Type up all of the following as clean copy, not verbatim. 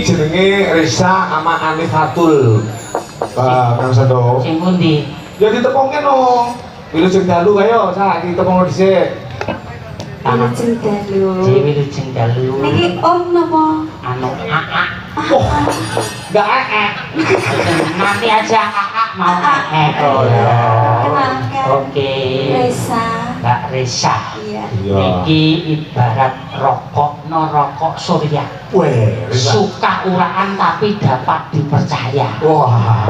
jenenge Risa sama Anifatul. Kang Sando. Sing pundi? Ya ditepongke no. Wilujeng dalu ayo, sak ditepongno dhisik. Wilujeng dalu. Wilujeng dalu. Niki om napa? Anu AA. Oh. Enggak ee. Nanti aja AA mau ee. Oh ya. Kenalkan. Oke. Resa. Mbak Resa. Iya. Niki ibarat rokok no rokok surya. Weh, suka uraan tapi dapat dipercaya. Wah.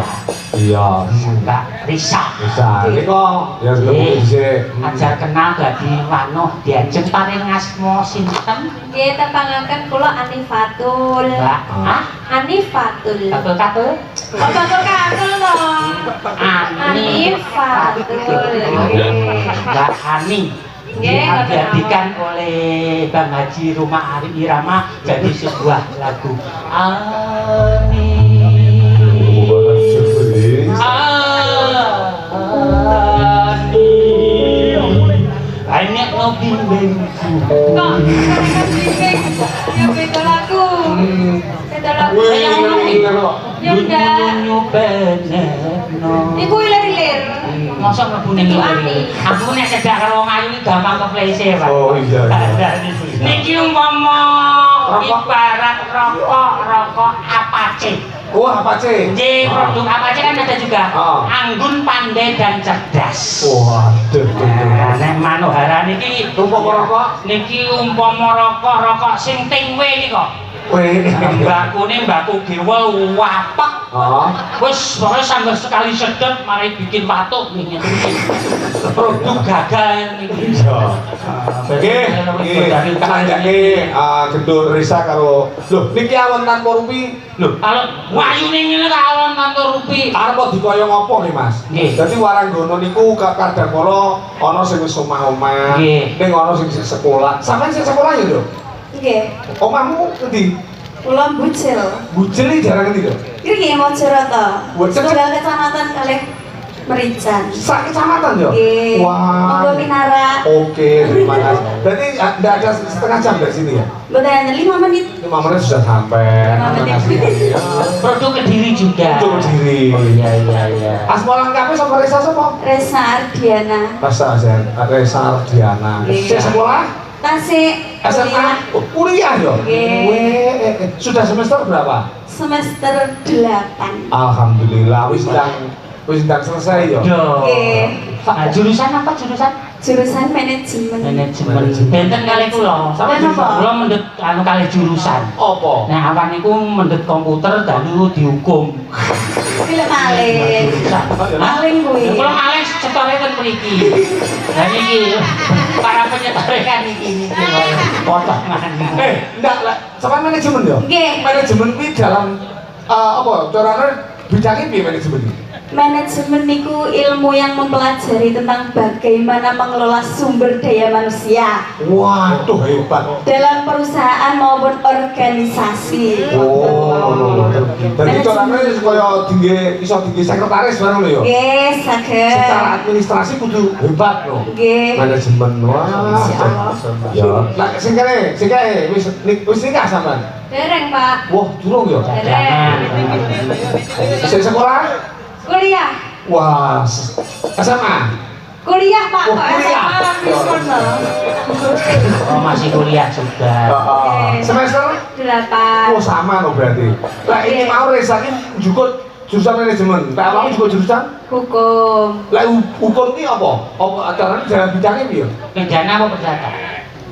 Iya. Mbak Risa. Bisa. Ini kok ya ketemu dhisik. Ajar kenal dadi wanuh diajeng paring asma sinten? Nggih tepangaken kula Anifatul. Mbak Anifatul. Katul-katul. Kok katul to? Anifatul. Mbak Ani. Diabadikan oleh Bang Haji Rumah Ari Irama jadi sebuah lagu Ani. Banyak no bimbingku. Kok mereka bimbing? Ya beda lagu. Beda lagu. Wih, Ya udah. Iku ilir-ilir. Masa mlebu ning iki. Aku nek cedak karo wong ayu iki gampang keplese, Pak. Oh iya. Niki umpama ibarat rokok Apache. Oh, Apache. Nggih, produk Apache kan ada juga. Anggun, pandai dan cerdas. Waduh. Nek Manohara niki Umpama rokok, niki umpama rokok sing tingwe iki kok. weh. Mbakune mbakku gewel wapak. Wis pokoke sambil sekali sedep mari bikin watuk ngene iki. Produk gagal niki. Iya. Nggih, kanjake gendul Risa karo lho niki awon tanpa rupi. Lho, Kalau wayune ngene kok alon tanpa rupi. arep dikoyong apa nih, Mas? Nggih. Dadi waranggono niku kadang kala ana sing wis omah-omah, Nggih. ning ana sing sekolah. Sampeyan sing sekolah ya, Lho? Nggih. Omahmu endi? Kula Bucil. Bucil iki jarang endi, Lho? Iki nggih Mojokerto. Bucil. Setunggal kecamatan kalih Merican. Sak kecamatan ya? Nggih. Wah. Monggo Minara. Oke, terima kasih. Berarti enggak ada setengah jam dari sini ya? Mboten 5 menit. 5 menit sudah sampai. 5 menit. Ya. Produk Kediri juga. Untuk diri. Oh iya. Asma lengkapnya sama Resa sapa? Resa Ardiana. Resa Resa Ardiana. Iya. Sing sekolah? Tasik SMA. kuliah Oh, kuliah ya? Nggih. Weh, sudah semester berapa? semester 8. Alhamdulillah wis ndang selesai ya. Nggih. Nah, jurusan apa jurusan? Jurusan manajemen. Manajemen. Benten kalih kula. Sama Kenapa? jurusan. Kula mendhet anu kalih jurusan. Apa? Nah, awan niku mendhet komputer dalu dihukum. Film maling. Maling kuwi. Kula malih cetore ten mriki. Lah niki para penyetore kan niki potongan. Enggak lah, sama manajemen ya? Nggih. Manajemen kuwi dalam apa? Carane bidangnya piye manajemen iki? Manajemen niku ilmu yang mempelajari tentang bagaimana mengelola sumber daya manusia Waduh hebat. dalam perusahaan maupun organisasi. Oh, jadi caranya kaya tinggi, iso tinggi sekretaris bareng lho ya? Nggih, saged. Secara administrasi kudu hebat loh. Nggih. Manajemen, wah. Insyaallah. Ya, nah sing kene wis nikah sampean. Dereng, Pak. Wah, durung ya. Dadangan. Sing sekolah? Kuliah. Wah, SMA. Kuliah, Pak. Oh, Kok kuliah. SMA wis kono. Oh, masih kuliah juga. Semester? 8. Oh, sama loh berarti. Lah ini mau Resa ini juga jurusan manajemen. Lah awakmu juga jurusan? Hukum. Lah hukum ini apa? Apa acaranya jalan bidangnya piye? Pidana apa perdata?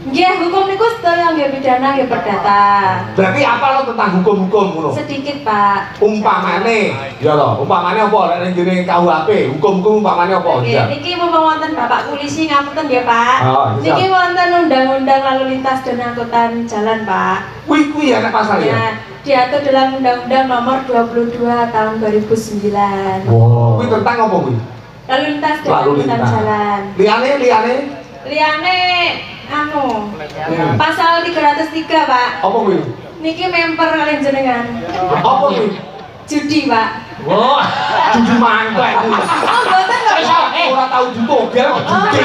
Nggih, hukum niku sedaya nggih pidana nggih perdata. Berarti apa lo tentang hukum-hukum ngono? Sedikit, Pak. Umpamane, ya loh, umpamane apa lek ning jene KUHP, hukum-hukum umpamane apa? Nggih, Ya. niki mumpung wonten Bapak Polisi ngapunten ya, Pak. Oh, iya. Niki wonten Undang-Undang Lalu Lintas dan Angkutan Jalan, Pak. Kuwi ya nek pasal ya. Nah, diatur dalam Undang-Undang Nomor 22 Tahun 2009. Wow. Kuwi tentang apa kuwi? Lalu lintas dan Lalu angkutan lintas. jalan. Liane Liane anu pasal 303, Pak. apa kuwi? Niki memper kalian jenengan. Apa kuwi? Judi, Pak. Wah, Judi mangkok kuwi. Oh, mboten lho. Ora tau ditogel kok judi.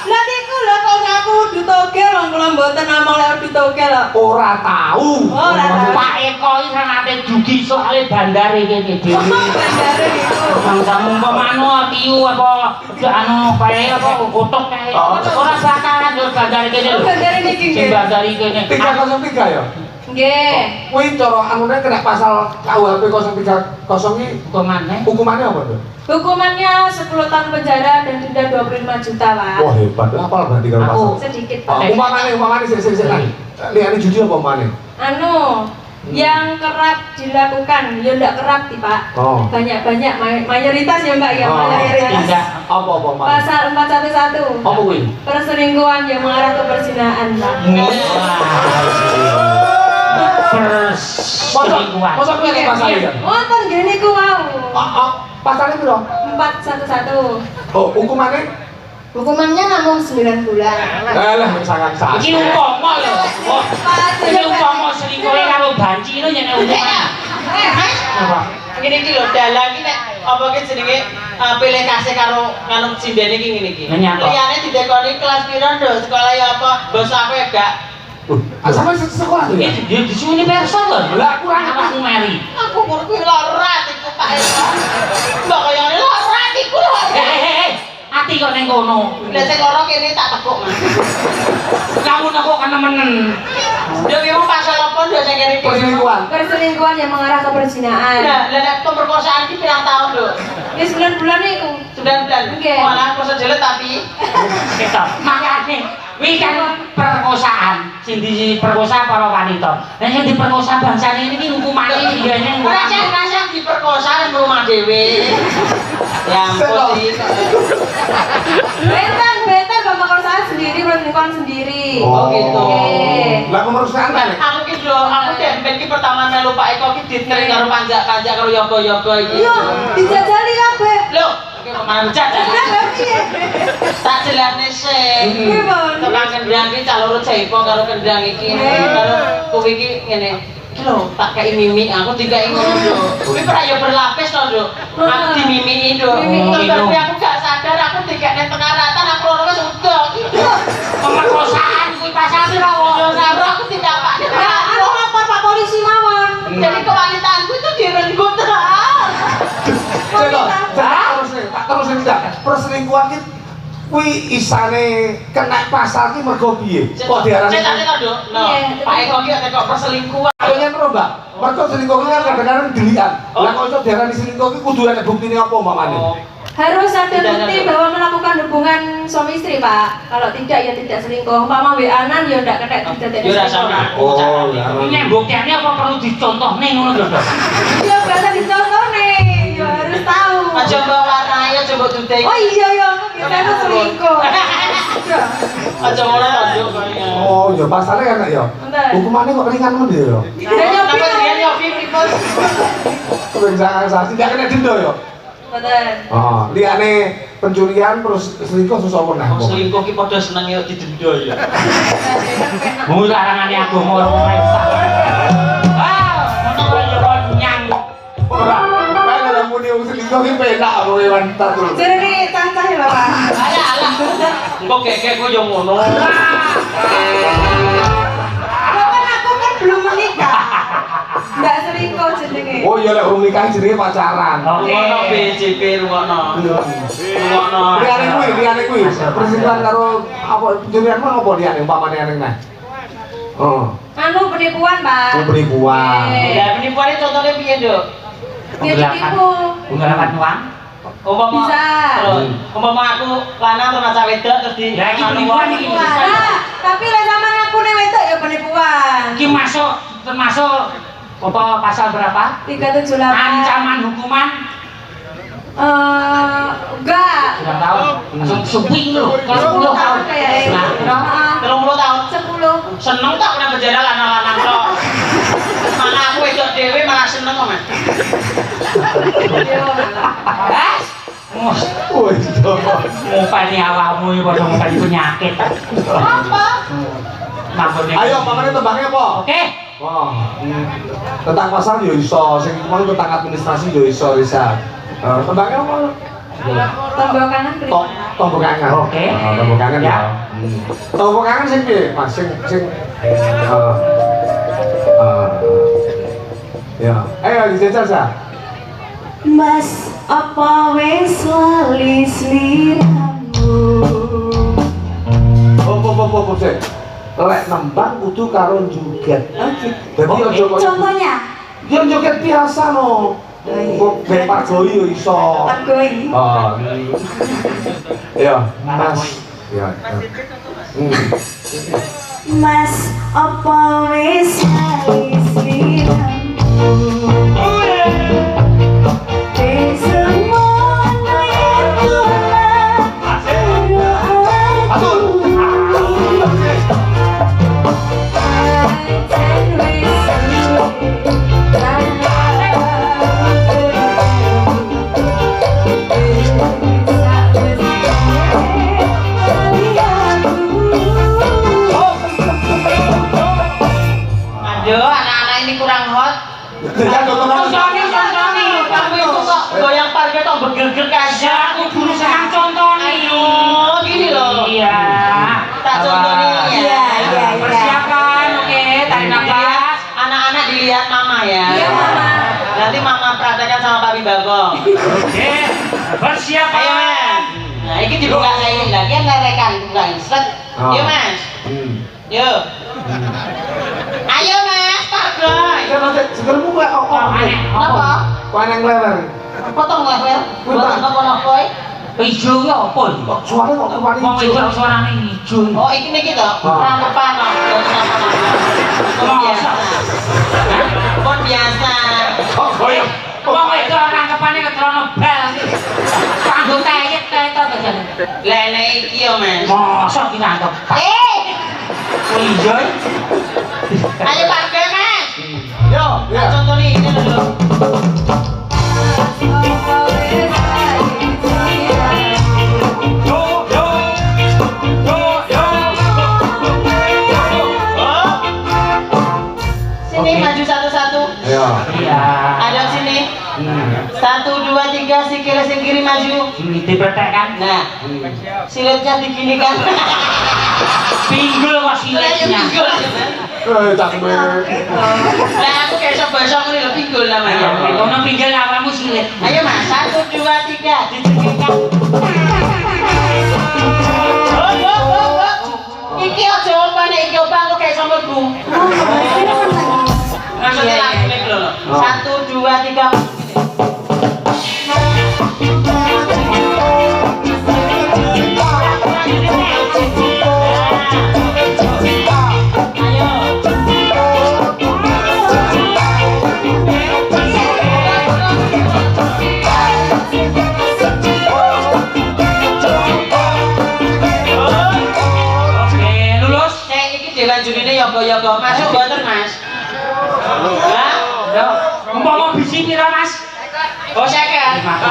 Lah niku lho kok ngaku kudu togel wong kula mboten ngomong lek ordu togel kok. Ora tahu. Ora tahu. Pak Eko iki sanate dugi soalé bandare kene dhewe. Bandare niku. Bangsamu umpamane tiu apa anu kae apa kotok kae. Ora bakalan yo bandare kene lho. Bandare niki Sing nggih. bandare kene. 303 ya. Nggih. Kuwi cara anune kena pasal KUHP 030 iki hukumannya apa tuh? Hukumannya 10 tahun penjara dan denda 25 juta, Pak. Wah hebat, apal berarti kalau pasal. Sedikit, Oh, Pak. umpamane sik liane judi apa umpamane? Anu, yang kerap dilakukan, ya ndak kerap sih, Pak. Oh. Banyak-banyak, mayoritas ya, Mbak, ya, Oh. mayoritas. Tidak. Apa umpamane? Pasal 411. Apa kuwi? Perselingkuhan yang mengarah ke perzinahan, Pak. Perselingkuhan. Masa kuwi ada pasal ya? Wonten gini ku wau. Pasalnya piro? 411. Oh, hukumannya? Hukumannya namun 9 bulan. Lah sangat sah. Iki umpama lho. Oh, iki umpama selingkuhe karo banci lho yen hukuman. Apa? Ngene iki lho dalang iki nek apa ki jenenge pilih kasih karo nganu sindene iki ngene iki. Nyapa? Liyane didekoni kelas piro nduk sekolah ya apa? Bos aku ya gak. Sampai sekolah tuh ya? Ya disuwuni perso lho. Lah kurang Apa aku meri? Aku kuwi lorat iku Pak Eko. Mbak kaya ngene lorat iku lho. Ati kok ning kono. Lah sing loro kene tak tekuk Mas. Kamu kok kan nemenen. Yo memang pasal apa nduk sing kene iki? Perselingkuhan. Perselingkuhan yang mengarah ke perzinahan. Nah, lah nek pemerkosaan iki pirang tahun nduk? Ini 9 bulan itu. 9 bulan. Nggih. Malah kok sejelet tapi Gitu. Makane kuwi kan perkosaan. Sing diperkosa para wanita. Lah sing diperkosa bangsane iki hukumane iyane. ora sing diperkosa ning rumah dhewe. Ya ampun sih. Benten pemerkosaan sendiri, perselingkuhan sendiri. Oh, gitu. Oke. Lah pemerkosaan kan? Aku ki lho, aku demben ki pertama melu Pak Eko ki ditering karo panjak-panjak karo yoga-yoga iki. Iya, dijajali kabeh. Lho, iki kok malah dijajal. Lah piye? Tak jelasne sing. Kuwi mon. Tekan kendang ki caloro jaipo karo kendang iki. Karo kuwi ki ngene. Iki lho, tak kei mimik aku dikai ngono lho. Kuwi ora yo berlapis to, Nduk. Aku dimimiki, Nduk. Terus tapi aku gak sadar aku dikekne tengah ratan aku loro wis udah. Pemerkosaan kuwi pasal piro? Yo sabro aku tidak Pak. Ya, aku lapor Pak Polisi mawon. Jadi kewanitanku itu direnggut Tak terus tidak. Perselingkuhan ki kuwi isane kena pasal ki mergo piye? Kok diarani? Saya tanya Nduk. Lho, Pak Eko ki kok perselingkuhan. Kayaknya terus Mbak. Mergo selingkuh ki kan kadang-kadang dilihat. Lah kok iso diarani selingkuh ki kudu ana buktine apa umpamane? Harus ada bukti bahwa melakukan hubungan suami istri, Pak. Kalau tidak ya tidak selingkuh. Umpama WA-an ya ndak kena tidak Yo rasane. Oh, ya. Ini buktiannya apa perlu dicontohne ngono lho, Dok? Ya biasa dicontoh nih. Ya harus tahu. Aja mbak warnai, aja mbak dudek. Oh iya ya, kita itu selingkuh. Aja ngono to, Nduk. Oh, ya pasalnya kan ya. Bentar. Hukumannya kok ringan men ya. Kenapa dia nyobi pripun? Kebencangan saksi gak kena denda ya. Betul. Oh, liane pencurian terus selingkuh terus apa nah? Wong selingkuh ki padha seneng yo didenda ya. Mu larangane agama ora perintah. Ngono yo kon nyang. Ora, kan ada muni wong selingkuh ki penak apa kewan tatul. Jadi cancah ya, Pak. Alah alah. Kok kek ku yo ngono. Loh, kan aku kan belum menikah. Nggak selingkuh jenenge. Oh iya lek urung nikah jenenge pacaran. Oke. Ngono BJP ngono. Ngono. Liane kuwi. Perselingkuhan karo apa pencurian mah apa liane umpamane aneh nah. Oh, Anu penipuan, Pak. penipuan. Lah penipuane contohnya piye, Nduk? Dia ditipu. Penggelapan uang. Umpama Bisa. terus, umpama aku lanang terus maca wedok terus di Ya, iki penipuan iki. Nah, tapi lek sampean aku nek wedok ya penipuan. Iki masuk termasuk apa pasal berapa? 378. Ancaman hukuman Enggak. berapa tahun? Langsung suping lho, kalau 10 tahun. Nah, berapa? 30 tahun. 10. Seneng tak kena penjara lanang-lanang tok. Malah aku wedok dhewe malah seneng kok, Mas. Mus, Wis to. ngopeni awakmu iki padha ngopeni penyakit. Apa? Maksudnya. Ayo pamane tembangnya apa? Oke. Wah, tentang pasal yo iso, sing mau tentang administrasi yo iso Risa. Tembangnya apa? Tombol kanan beri. Tombol kangen. Oke. Tombol kangen ya. Ya. Tombol kangen sing piye? Mas sing ya. Ayo dijajal sa. Mas apa wis lali sliramu? Apa sih? Lek nembang kudu karo joget. Dadi aja kok. Contohnya? Ya joget biasa no. Kok ben pargoi yo iso. Pargoi. Oh. Ya, Mas. Ya. Mas apa wis lali sliramu? Aduh, anak-anak ini kurang hot. Contohnya, kamu itu kok goyang parkir kok bergeger aja. Aku dulu senang contoh nih. Aduh, gini loh. Iya. Tak contoh nih ya. Iya. Persiapan, oke. Tarik nafas. Anak-anak dilihat mama ya. Iya, Mama. Nanti mama praktekkan sama Papi Bagong. Oke. Persiapan. Ayo Mas. Nah, ini dibuka kayak lagi yang lerekan bukain. Set. Yuk Mas. Yuk. Ayo Mas, Pargoy. Ya Mas, segelmu kok Apa? Kok nang leler. Potong leher. Buat apa-apa. Ijo ya apa iki? Kok suara kok kemari Wong ijo? wedok suarane ijo. Oh, iki to. Rangkepan kok. Biasa. Pon biasa. Kok koyo Wong wedok rangkepane ketrono bel. Kanggo teyet to jane. Lele iki yo, Mas. Mosok dirangkep. Ijo. Ayo Pargoy, Mas. Yo, ya. Contoh nih, ini dulu. Sini maju satu-satu. Ya. Iya. Ada sini. 1, 2, 3 si kiri maju. Dipretekkan. Nah, silitnya diginikan. Pinggul kok silitnya. Cakme. Nah, aku kayak sok-sok ini lebih pinggul namanya. Ono pinggul awakmu silit. Ayo Mas, 1, 2, 3 dicekikkan. Iki aja ompane iki ompane aku kayak sama Bu. Maksudnya lagu nih lho. 1, 2, 3. Yoga-yoga masuk boten Mas. Hah? Yo, umpama biji pira Mas? Oh 50.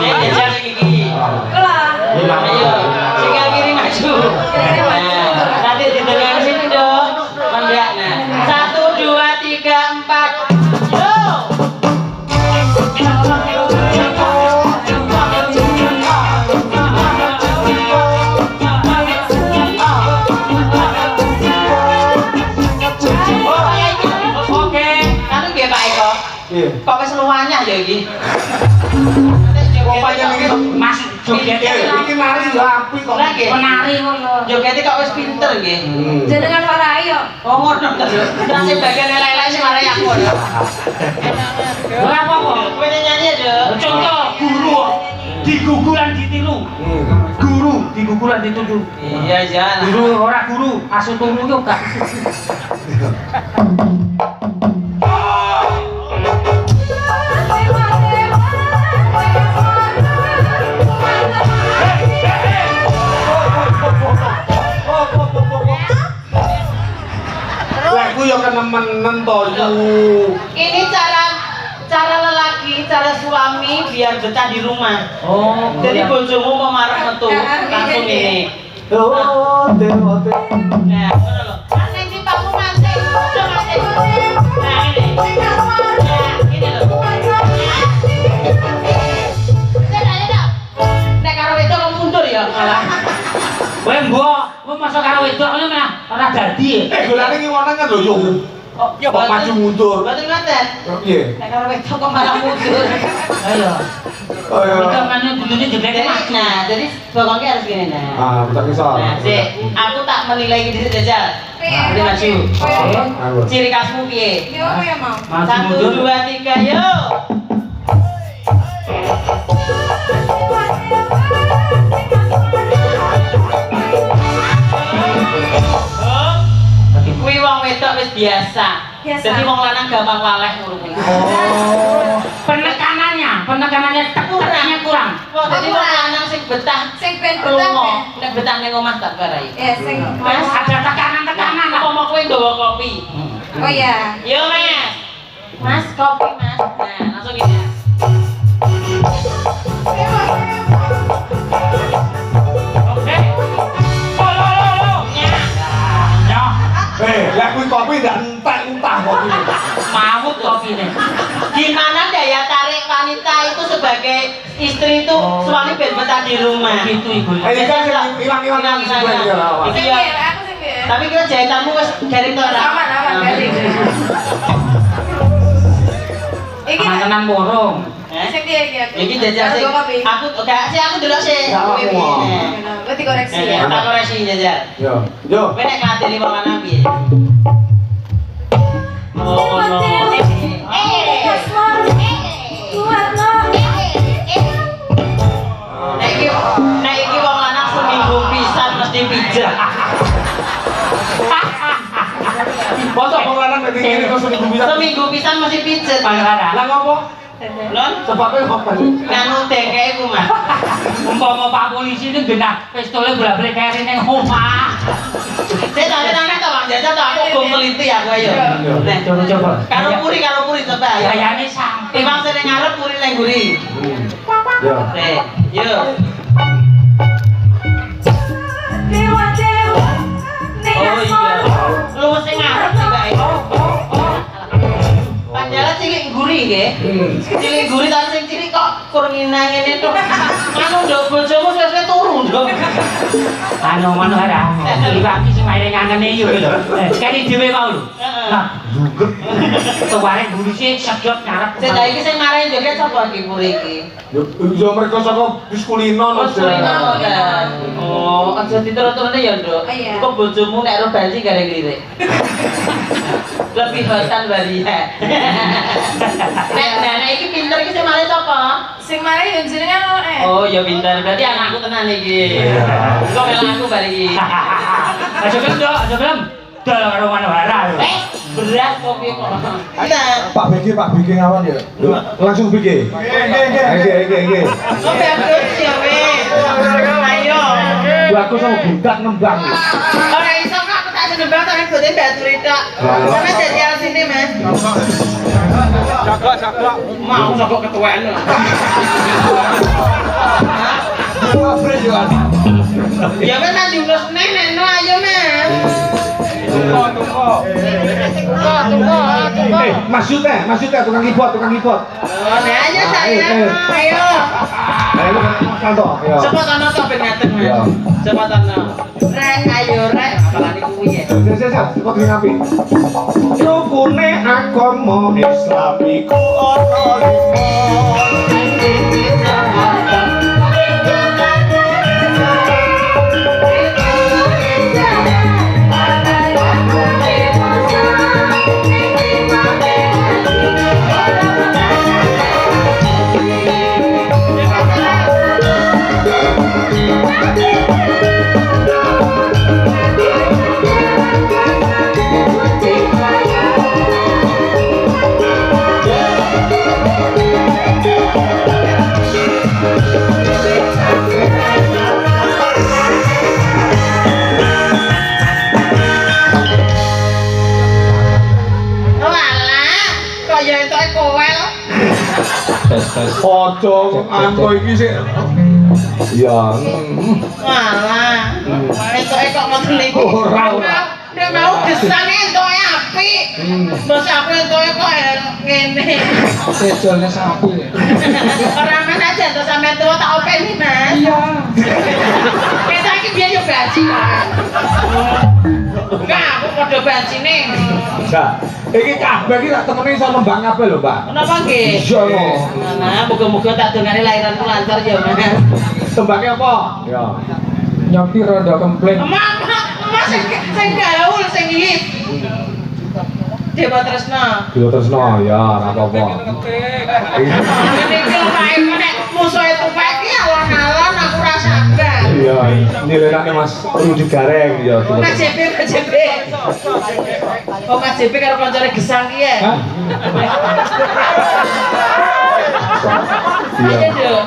Nek jajan iki. Kelah. Ayo, sikil kiri maju. Nah, nanti ditengahin sini dong. Mendak nah. 1, 2, 3, 4. Yo. Kok wis luwanyah ya iki. Popanya iki Mas joget iki nari yo apik kok. menari kok yo. Jogete kok wis pinter nggih. Jenengan warai yo. Oh ngono to. Nasib bagian lele-lele sing marai aku lho. Ora apa-apa. Kowe nyanyi lho. Contoh guru digugulan ditiru. Guru digugulan dituju. Iya jangan. Guru ora guru, asu turu yo gak. Aku yo kenemenen to iku. Ini cara lelaki, cara suami biar betah di rumah. Oh, Jadi bojomu mau marah metu langsung ini. Oh, dewa. Nah, ngono lho. Kan ning tipamu mancing, udah mancing. Nah, ini. Nah, ini lho. Nek karo Kowe mbok masuk karo wedok ngene mah ora dadi. Golane ki wonten kan lho yo. Oh, Ya kok maju mundur. Mboten ngoten. Piye? Nek karo wedok kok malah mundur. Ayo. Oh ya. Kita mana dulunya jeblek maju. Nah, jadi bokongnya harus gini nah. Ah, tak bisa. Nah, sik, aku tak menilai diri Jajal. Ini maju. Aku. Ciri khasmu piye? Yo apa ya mau? Maju 1 mundur. 2 3 yuk. Kuwi wong wedok wis biasa. Biasa. Jadi wong lanang gampang laleh ngurungi. Oh. Penekanannya tekanannya kurang. Wong dadi wong lanang sing betah Sing ben betah. lunga, nek betah ning omah tak barai. Ya sing. Mas ada tekanan-tekanan lah. Apa mau kowe nggawa kopi? Oh ya. Yo, Mas. Mas, kopi, Mas. Nah, langsung ini. Oke. Lo. Ya. Lah kuwi kopi ndak entek-entah kopi. Maut kopine. Gimana daya tarik wanita itu sebagai istri itu suami ben betah di rumah? Gitu Ibu. Ini kan hilang-hilang Hilang. sebenarnya. Iki Sing ya. biar aku sing biar. Tapi kira jahitanmu wis garing to ora? Aman garing. Iki Tenan borong. sing biar iki aku. Iki jajal sing aku gak sih aku delok sih. Ya, aku mau. Gue dikoreksi ya. Tak koreksi jajal. Yo. Yo. Kowe nek ngadili wong lanang piye? Oh no. Nek iki wong lanang seminggu pisan mesti pijat. Masa wong lanang nek ngene kok seminggu bisa. Seminggu pisan mesti pijet. Pangeran. Lah ngopo? Lon, Sebabnya apa? nganu dengke iku mah. Umpama Pak polisi ini genah pistolnya bolak-balik keri ning omah. Saya tanya to Bang Jajal to aku gong teliti aku ayo. Nek Coba. karo puri coba ayo. Gayane sampai. Timbang sing ngarep puri ning guri. Yo. Nek, yo. Oh iya. Lu mesti ngarep sih Kak. Panjala cilik guri nggih. Cilik guri tapi sing cilik kok kurang ngene to. Anu ndok bojomu wis turu ndok. Anu manara. Iki sing main ngangene yo lho. Kali dhewe mau lho. Nah, kemarin dulu sih sedot ngarep. Sing iki sing marahi joget sapa iki puri iki? Yo mereka saka bis kulino Mas Kulino kan. Oh, aja diturut-turune ya, Nduk. Iya. Kok bojomu nek ro banci gareng lirik. Lebih hotan baria. Nek iki pinter iki sing marahi sapa? Sing mari yo jenengan Oh, ya pinter. Berarti anakku tenan iki. Kok melok aku bar iki. Aja belum. Dol karo manara. Beras kopi kok. Nah, Pak BG ngawan ya. Langsung BG. Nggih. kopi aku ya weh. Ayo. Aku sama bundak nembang. Ora iso kok aku tak senembang tak boten batu ritok. Sampe dadi al sini, Mas. Jaga. Mau sokok ketuaan lho. Ya wes nang diulus neh neno ayo, Mas. Maksudnya tukang keyboard. Oh, nah ayo sayang. Ayo. Ayo kantor. Cepet ana to ben ngaten, Mas. Iya. Cepet ana. Rek ayo rek apalane kuwi ya. Kok ngapi? Rukune agama Islam iku ana Ojo angko iki sik. Ya. Walah. Entuk kok ngoten niku. Ora. Nek mau gesane entuke apik. Mbok sampe entuke kok ngene. Sejolnya sapi. Ora Mas aja terus sampe tua tak openi Mas. Iya. Kita iki biyen yo gaji kan. Enggak, aku podo bajine. Enggak. Iki kabeh iki tak temeni iso nembang kabeh lho, Mbak. Kenapa nggih? Iya lho. Nah, muga-muga tak dongane lahiranku lancar ya, Mas. Tembangnya apa? Ya. Nyopi rada komplain. Mas sing gaul sing hit. Dewa Tresna. Dewa Tresna ya, ora apa-apa. Ini kira main nek musuhe tuwek iki alon-alon aku ra sabar. Iya, nilainya Mas Rudi Gareng ya. Mas JP. Oh Mas JP karo kancane gesang ki ya. Hah? Ayo, Dok.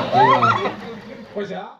Wis ya.